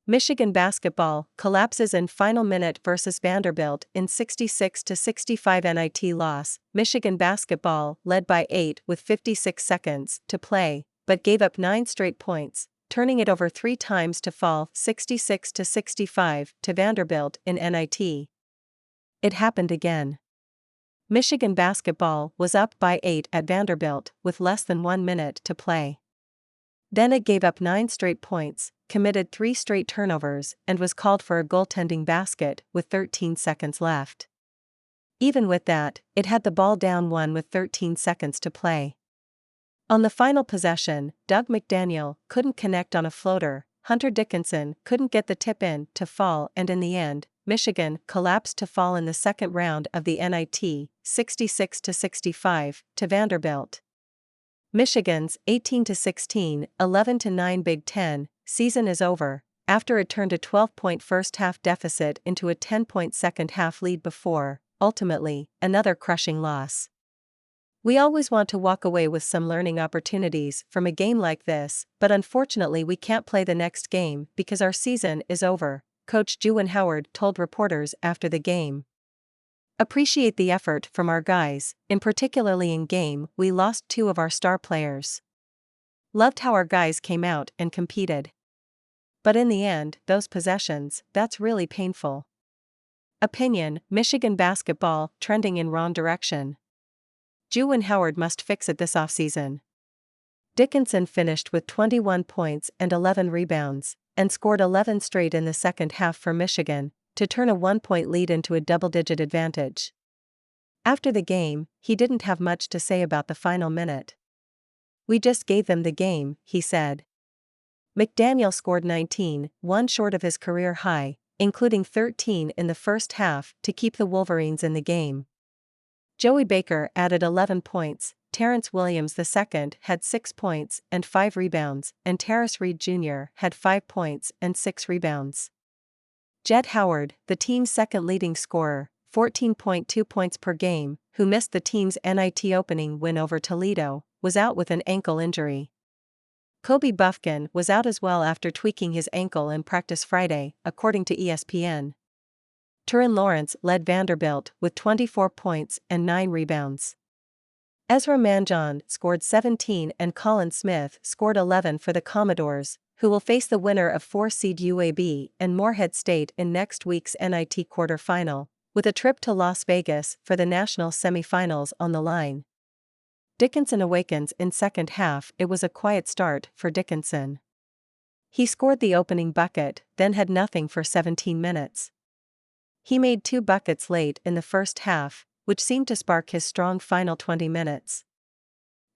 Michigan basketball collapses in final minute versus Vanderbilt in 66-65 NIT loss. Michigan basketball led by 8 with 56 seconds to play, but gave up 9 straight points, turning it over 3 times to fall 66-65 to Vanderbilt in NIT. It happened again. Michigan basketball was up by 8 at Vanderbilt with less than 1 minute to play. Then it gave up 9 straight points, committed 3 straight turnovers, and was called for a goaltending basket with 13 seconds left. Even with that, it had the ball down 1 with 13 seconds to play. On the final possession, Doug McDaniel couldn't connect on a floater, Hunter Dickinson couldn't get the tip in to fall, and in the end, Michigan collapsed to fall in the second round of the NIT, 66-65, to Vanderbilt. Michigan's 18-16, 11-9 Big Ten season is over, after it turned a 12-point first-half deficit into a 10-point second-half lead before, ultimately, another crushing loss. We always want to walk away with some learning opportunities from a game like this, but unfortunately we can't play the next game because our season is over, Coach Juwan Howard told reporters after the game. Appreciate the effort from our guys, particularly in game we lost 2 of our star players. Loved how our guys came out and competed. But in the end, those possessions, that's really painful. Opinion: Michigan basketball trending in wrong direction. Juwan Howard must fix it this offseason. Dickinson finished with 21 points and 11 rebounds, and scored 11 straight in the second half for Michigan, to turn a 1-point lead into a double-digit advantage. After the game, he didn't have much to say about the final minute. "We just gave them the game," he said. McDaniel scored 19, 1 short of his career high, including 13 in the first half to keep the Wolverines in the game. Joey Baker added 11 points, Terrence Williams II had 6 points and 5 rebounds, and Terrace Reed Jr. had 5 points and 6 rebounds. Jett Howard, the team's second leading scorer, 14.2 points per game, who missed the team's NIT opening win over Toledo, was out with an ankle injury. Kobe Bufkin was out as well after tweaking his ankle in practice Friday, according to ESPN. Turin Lawrence led Vanderbilt with 24 points and 9 rebounds. Ezra Manjon scored 17 and Colin Smith scored 11 for the Commodores, who will face the winner of 4-seed UAB and Morehead State in next week's NIT quarterfinal, with a trip to Las Vegas for the national semifinals on the line. Dickinson awakens in second half. It was a quiet start for Dickinson. He scored the opening bucket, then had nothing for 17 minutes. He made 2 buckets late in the first half, which seemed to spark his strong final 20 minutes.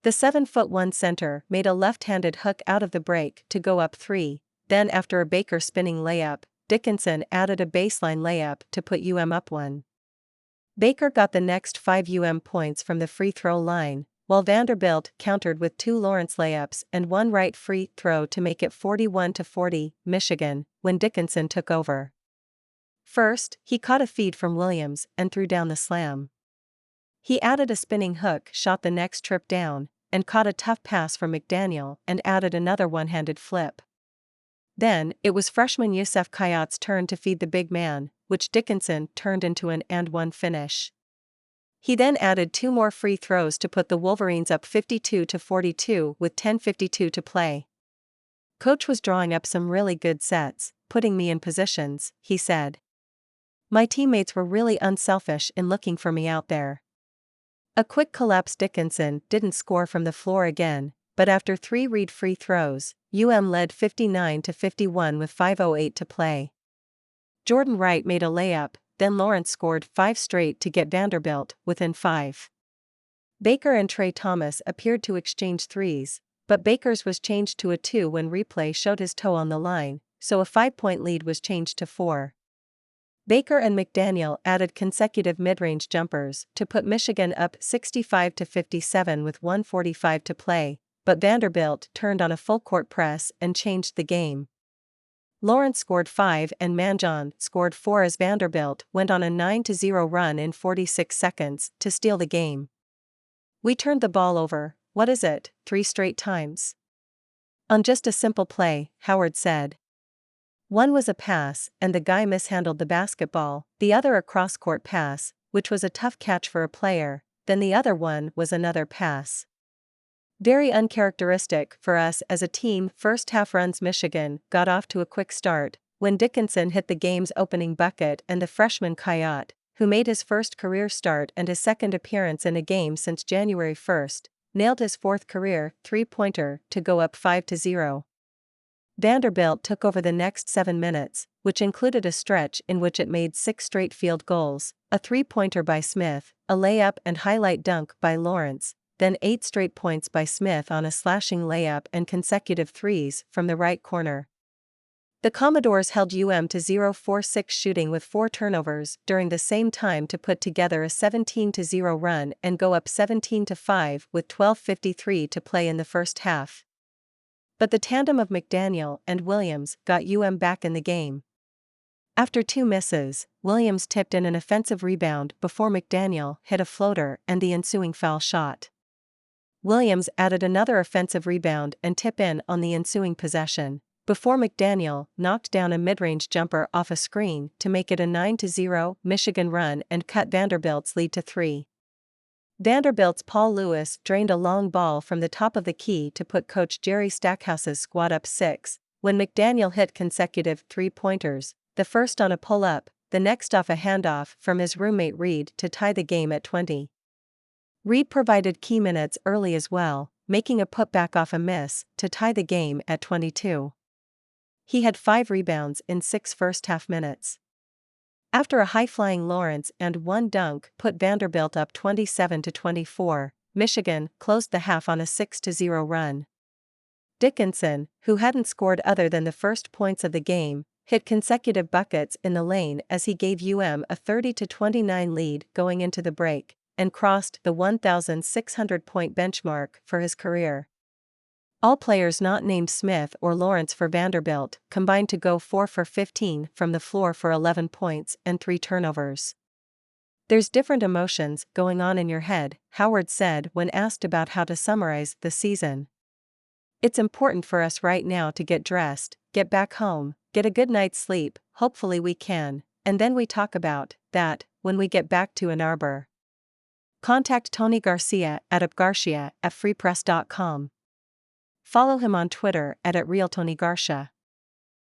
The 7'1" center made a left-handed hook out of the break to go up 3, then after a Baker spinning layup, Dickinson added a baseline layup to put up 1. Baker got the next 5 points from the free throw line, while Vanderbilt countered with 2 Lawrence layups and 1 right free throw to make it 41-40 Michigan, when Dickinson took over. First, he caught a feed from Williams and threw down the slam. He added a spinning hook shot the next trip down, and caught a tough pass from McDaniel and added another one-handed flip. Then, it was freshman Yusef Kayat's turn to feed the big man, which Dickinson turned into an and-one finish. He then added 2 more free throws to put the Wolverines up 52-42 with 10:52 to play. "Coach was drawing up some really good sets, putting me in positions," he said. "My teammates were really unselfish in looking for me out there." A quick collapse. Dickinson didn't score from the floor again, but after 3 Reed free throws, led 59-51 with 5:08 to play. Jordan Wright made a layup, then Lawrence scored 5 straight to get Vanderbilt within 5. Baker and Trey Thomas appeared to exchange threes, but Baker's was changed to a 2 when replay showed his toe on the line, so a 5-point lead was changed to 4. Baker and McDaniel added consecutive mid-range jumpers to put Michigan up 65-57 with 1:45 to play, but Vanderbilt turned on a full-court press and changed the game. Lawrence scored 5 and Manjon scored 4 as Vanderbilt went on a 9-0 run in 46 seconds to steal the game. "We turned the ball over, 3 straight times. On just a simple play," Howard said. One was a pass, and the guy mishandled the basketball, the other a cross-court pass, which was a tough catch for a player, then the other one was another pass. Very uncharacteristic for us as a team. First half runs. Michigan got off to a quick start when Dickinson hit the game's opening bucket, and the freshman Coyote, who made his first career start and his second appearance in a game since January 1st, nailed his fourth career three-pointer to go up 5-0. Vanderbilt took over the next 7 minutes, which included a stretch in which it made 6 straight field goals, a three-pointer by Smith, a layup and highlight dunk by Lawrence, then 8 straight points by Smith on a slashing layup and consecutive threes from the right corner. The Commodores held to 0-4-6 shooting with 4 turnovers during the same time to put together a 17-0 run and go up 17-5 with 12:53 to play in the first half. But the tandem of McDaniel and Williams got back in the game. After 2 misses, Williams tipped in an offensive rebound before McDaniel hit a floater and the ensuing foul shot. Williams added another offensive rebound and tip in on the ensuing possession, before McDaniel knocked down a mid-range jumper off a screen to make it a 9-0 Michigan run and cut Vanderbilt's lead to 3. Vanderbilt's Paul Lewis drained a long ball from the top of the key to put coach Jerry Stackhouse's squad up 6, when McDaniel hit consecutive three-pointers, the first on a pull-up, the next off a handoff from his roommate Reed to tie the game at 20. Reed provided key minutes early as well, making a putback off a miss to tie the game at 22. He had 5 rebounds in 6 first-half minutes. After a high-flying Lawrence and 1 dunk put Vanderbilt up 27-24, Michigan closed the half on a 6-0 run. Dickinson, who hadn't scored other than the first points of the game, hit consecutive buckets in the lane as he gave a 30-29 lead going into the break, and crossed the 1,600-point benchmark for his career. All players not named Smith or Lawrence for Vanderbilt combined to go 4 for 15 from the floor for 11 points and 3 turnovers. "There's different emotions going on in your head," Howard said when asked about how to summarize the season. "It's important for us right now to get dressed, get back home, get a good night's sleep, hopefully we can, and then we talk about that when we get back to Ann Arbor." Contact Tony Garcia at upgarcia@freepress.com. Follow him on Twitter at @RealTonyGarcia.